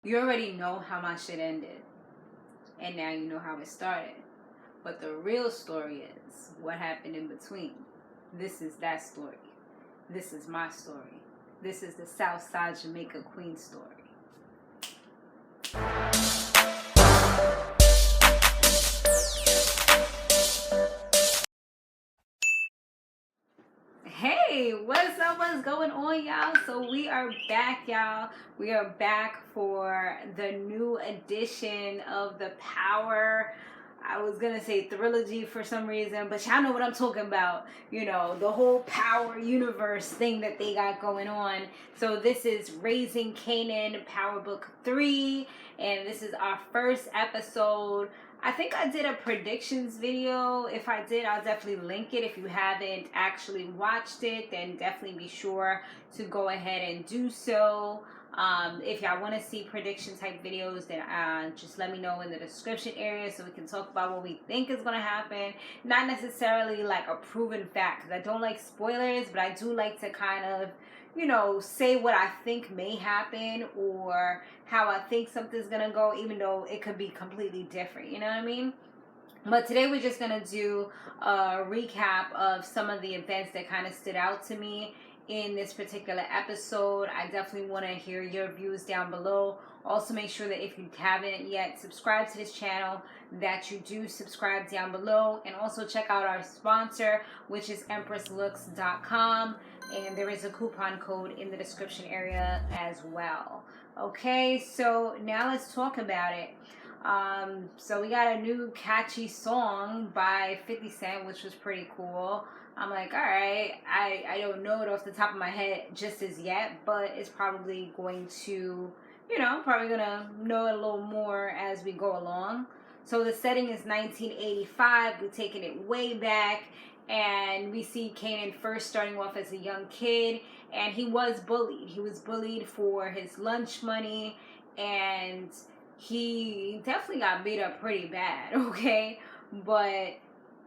You already know how my shit ended, and now you know how it started. But the real story is what happened in between. This is that story. This is my story. This is the Southside Jamaica Queen story. Hey, what's up? What's going on, y'all? So we are back, y'all. We are back for the new edition of the Power. I was gonna say trilogy for some reason, but y'all know what I'm talking about. You know, the whole Power universe thing that they got going on. So this is Raising Kanan, Powerbook 3, and this is our first episode. I think I did a predictions video. If I did, I'll definitely link it. If you haven't actually watched it, then definitely be sure to go ahead and do so. If y'all want to see prediction type videos, then just let me know in the description area so we can talk about what we think is going to happen. Not necessarily like a proven fact, because I don't like spoilers, but I do like to kind of, you know, say what I think may happen or how I think something's gonna go, even though it could be completely different, you know what I mean? But today we're just gonna do a recap of some of the events that kind of stood out to me in this particular episode. I definitely want to hear your views down below. Also, make sure that if you haven't yet subscribed to this channel, that you do subscribe down below, and also check out our sponsor, which is EmpressLooks.com, and there is a coupon code in the description area as well. Okay, so now let's talk about it. So we got a new catchy song by 50 Cent, which was pretty cool. I'm like, all right, I don't know it off the top of my head just as yet, but it's probably going to, you know, probably gonna know it a little more as we go along. So the setting is 1985. We're taking it way back, and we see Kanan first starting off as a young kid, and he was bullied. He was bullied for his lunch money, and he definitely got beat up pretty bad, okay? But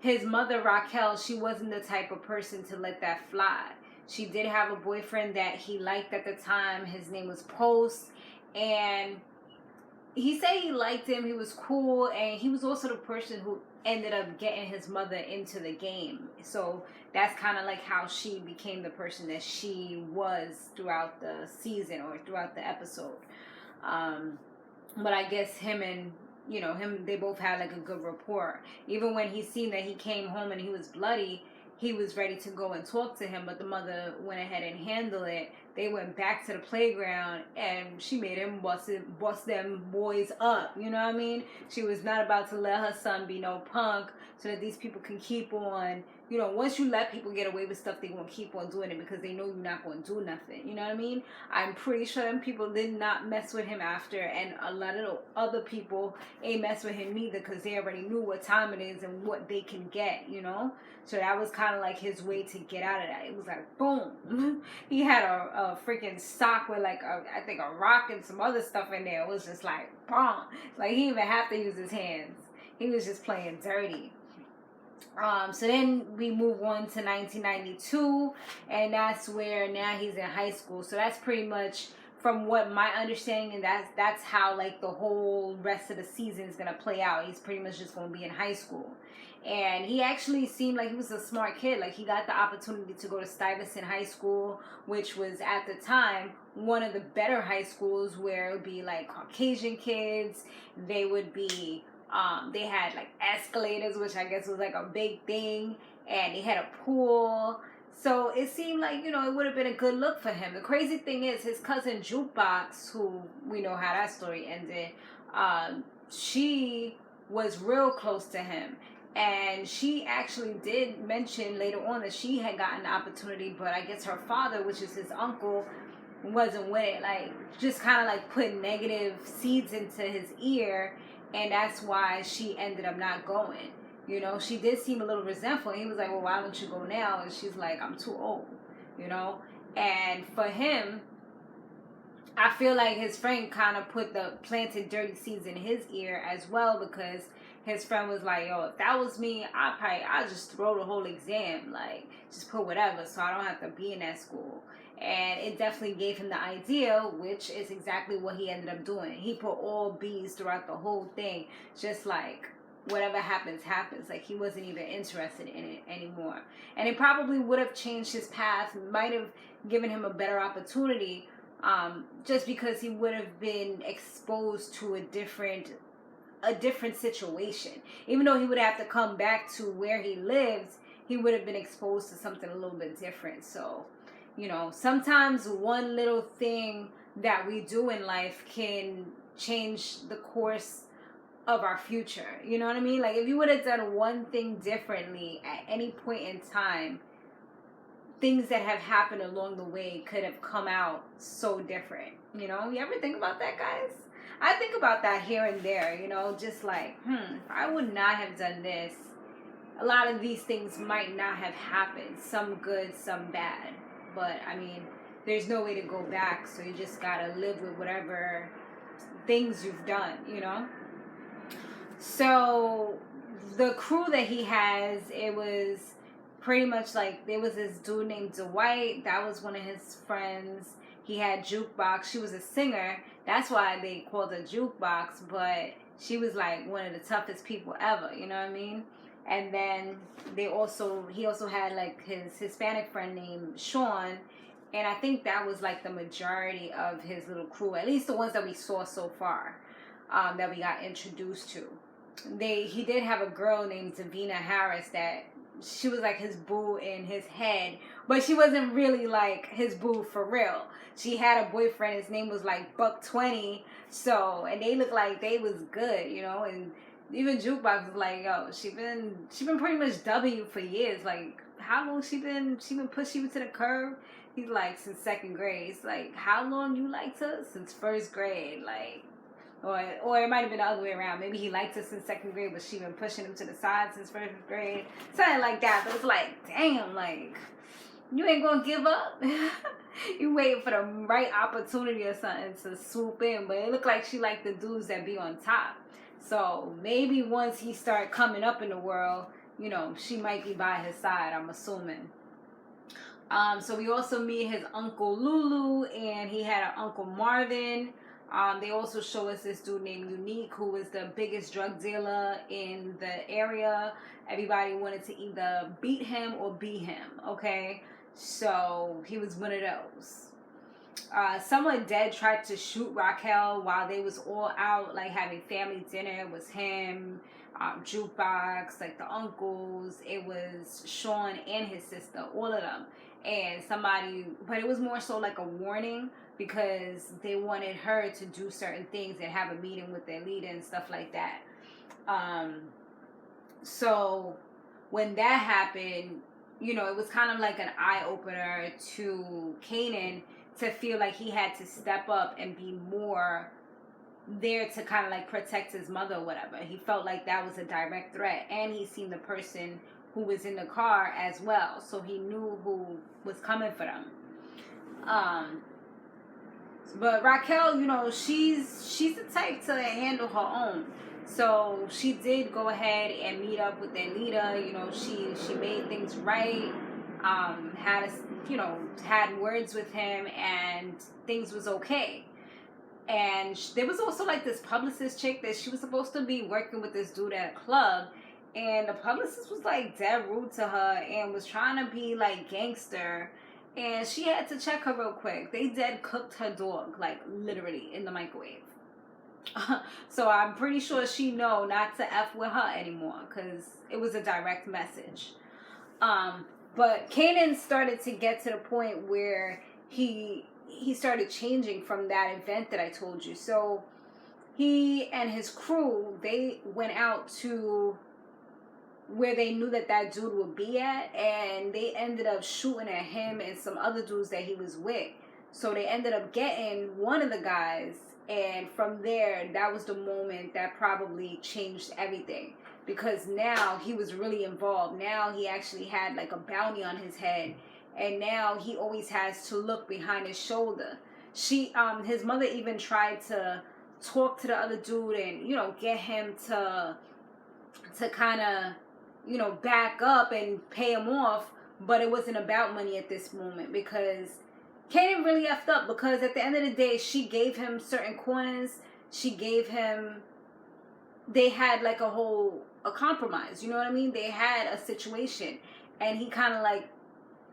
his mother, Raquel, she wasn't the type of person to let that fly. She did have a boyfriend that he liked at the time. His name was Post, and he said he liked him. He was cool, and he was also the person who ended up getting his mother into the game. So that's kind of like how she became the person that she was throughout the season or throughout the episode. But I guess him, they both had like a good rapport. Even when he seen that he came home and he was bloody, he was ready to go and talk to him, but the mother went ahead and handled it. They went back to the playground, and she made him bust them boys up. You know what I mean? She was not about to let her son be no punk, so that these people can keep on. You know, once you let people get away with stuff, they won't keep on doing it because they know you're not going to do nothing. You know what I mean? I'm pretty sure them people did not mess with him after, and a lot of the other people ain't mess with him neither because they already knew what time it is and what they can get, you know? So that was kind of like his way to get out of that. It was like, boom. He had a freaking sock with like, I think a rock and some other stuff in there. It was just like, boom. Like, he didn't even have to use his hands. He was just playing dirty. So then we move on to 1992, and that's where now he's in high school. So that's pretty much, from what my understanding, that's how like the whole rest of the season is gonna play out. He's pretty much just gonna be in high school, and he actually seemed like he was a smart kid. Like, he got the opportunity to go to Stuyvesant High School, which was at the time one of the better high schools, where it would be like Caucasian kids. They would be they had like escalators, which I guess was like a big thing, and they had a pool. So it seemed like, you know, it would have been a good look for him. The crazy thing is, his cousin Jukebox, who we know how that story ended, she was real close to him. And she actually did mention later on that she had gotten the opportunity, but I guess her father, which is his uncle, wasn't with it. Like, just kind of like put negative seeds into his ear, and that's why she ended up not going. You know, she did seem a little resentful. And he was like, well, why don't you go now? And she's like, I'm too old, you know? And for him, I feel like his friend kind of planted dirty seeds in his ear as well, because his friend was like, yo, if that was me, I'd just throw the whole exam. Like, just put whatever so I don't have to be in that school. And it definitely gave him the idea, which is exactly what he ended up doing. He put all B's throughout the whole thing, just like whatever happens, happens. Like he wasn't even interested in it anymore. And it probably would have changed his path, might have given him a better opportunity, just because he would have been exposed to a different situation. Even though he would have to come back to where he lives, he would have been exposed to something a little bit different. So, sometimes one little thing that we do in life can change the course of our future. You know what I mean? Like if you would have done one thing differently at any point in time, things that have happened along the way could have come out so different. You ever think about that, guys? I think about that here and there, just like, if I would not have done this, a lot of these things might not have happened. Some good, some bad. But, I mean, there's no way to go back, so you just gotta live with whatever things you've done, So, the crew that he has, it was pretty much like, there was this dude named Dwight, that was one of his friends. He had Jukebox, she was a singer, that's why they called her Jukebox, but she was like one of the toughest people ever, you know what I mean? And then he also had like his Hispanic friend named Sean, and I think that was like the majority of his little crew, at least the ones that we saw so far, that we got introduced to. He did have a girl named Davina Harris that she was like his boo in his head, but she wasn't really like his boo for real. She had a boyfriend, his name was like Buck 20, and they looked like they was good, and even Jukebox was like, yo, she been pretty much W for years. Like, how long she been pushing you to the curb? He's like, since second grade. It's like, how long you liked her? Since first grade. Like, or it might have been the other way around. Maybe he liked her since second grade, but she been pushing him to the side since first grade. Something like that. But it's like, damn, like, you ain't gonna give up. You waiting for the right opportunity or something to swoop in. But it looked like she liked the dudes that be on top. So maybe once he start coming up in the world, she might be by his side, I'm assuming. So we also meet his Uncle Lulu, and he had an Uncle Marvin. They also show us this dude named Unique, who was the biggest drug dealer in the area. Everybody wanted to either beat him or be him, okay? So he was one of those. Someone dead tried to shoot Raquel while they was all out, like having family dinner. It was him, Jukebox, like the uncles. It was Sean and his sister, all of them. And but it was more so like a warning because they wanted her to do certain things and have a meeting with their leader and stuff like that. So when that happened, it was kind of like an eye-opener to Kanan to feel like he had to step up and be more there to kind of like protect his mother or whatever. He felt like that was a direct threat, and he seen the person who was in the car as well, so he knew who was coming for them. But Raquel, she's the type to handle her own. So she did go ahead and meet up with their leader. She made things right. Had words with him, and things was okay. And there was also like this publicist chick that she was supposed to be working with this dude at a club, and the publicist was like dead rude to her and was trying to be like gangster, and she had to check her real quick. They dead cooked her dog, like literally in the microwave. So I'm pretty sure she know not to F with her anymore, because it was a direct message. But Kanan started to get to the point where he started changing from that event that I told you. So he and his crew, they went out to where they knew that dude would be at, and they ended up shooting at him and some other dudes that he was with. So they ended up getting one of the guys, and from there, that was the moment that probably changed everything. Because now he was really involved. Now he actually had like a bounty on his head. And now he always has to look behind his shoulder. His mother even tried to talk to the other dude and, get him to kind of, back up and pay him off. But it wasn't about money at this moment, because Kanan really effed up, because at the end of the day, she gave him certain coins. She gave him, they had like a compromise, you know what I mean? They had a situation, and he kind of like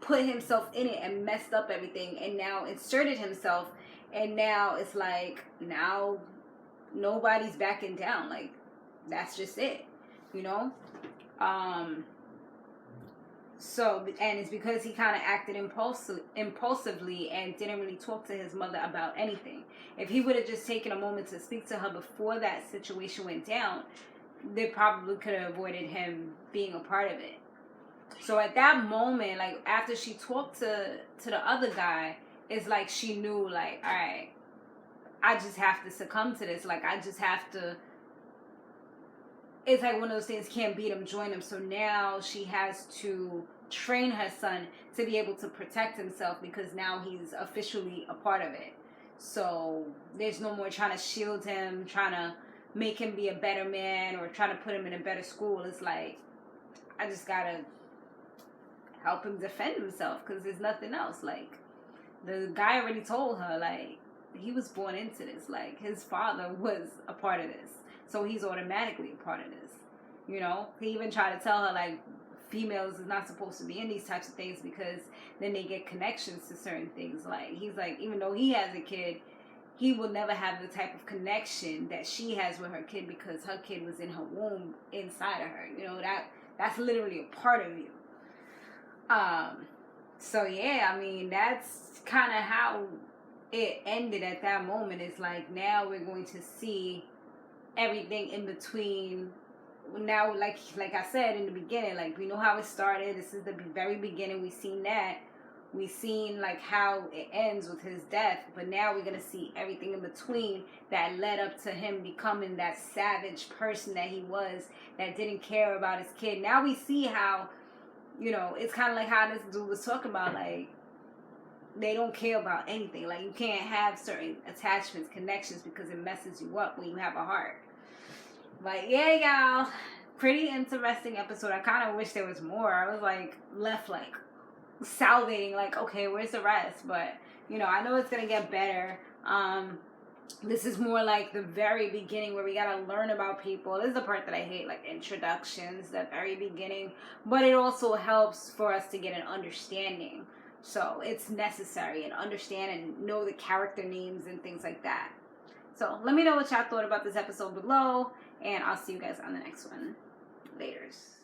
put himself in it and messed up everything, and now inserted himself, and now it's like, now nobody's backing down. Like, that's just it, you know? So, and it's because he kind of acted impulsively and didn't really talk to his mother about anything. If he would have just taken a moment to speak to her before that situation went down, they probably could have avoided him being a part of it. So at that moment, like, after she talked to the other guy, it's like she knew, like, all right, I just have to succumb to this. Like, I just have to. It's like one of those things, can't beat him, join him. So now she has to train her son to be able to protect himself, because now he's officially a part of it. So there's no more trying to shield him, trying to make him be a better man, or trying to put him in a better school. It's like, I just gotta help him defend himself, because there's nothing else. Like, the guy already told her, like, he was born into this. Like, his father was a part of this, so he's automatically a part of this, you know? He even tried to tell her, like, females is not supposed to be in these types of things, because then they get connections to certain things. Like, he's like, even though he has a kid, he will never have the type of connection that she has with her kid, because her kid was in her womb inside of her. You know, that's literally a part of you. So yeah, I mean, that's kind of how it ended at that moment. It's like, now we're going to see everything in between. Now, like I said in the beginning, like, we know how it started. This is the very beginning. We've seen that. We've seen, like, how it ends with his death. But now we're going to see everything in between that led up to him becoming that savage person that he was, that didn't care about his kid. Now we see how, you know, it's kind of like how this dude was talking about, like, they don't care about anything. Like, you can't have certain attachments, connections, because it messes you up when you have a heart. But yeah, y'all, pretty interesting episode. I kind of wish there was more. I was like left like salivating, like, okay, where's the rest? But, you know, I know it's gonna get better. This is more like the very beginning, where we gotta learn about people. This is the part that I hate, like introductions, the very beginning. But it also helps for us to get an understanding. So it's necessary, and understand and know the character names and things like that. So let me know what y'all thought about this episode below, and I'll see you guys on the next one. Laters.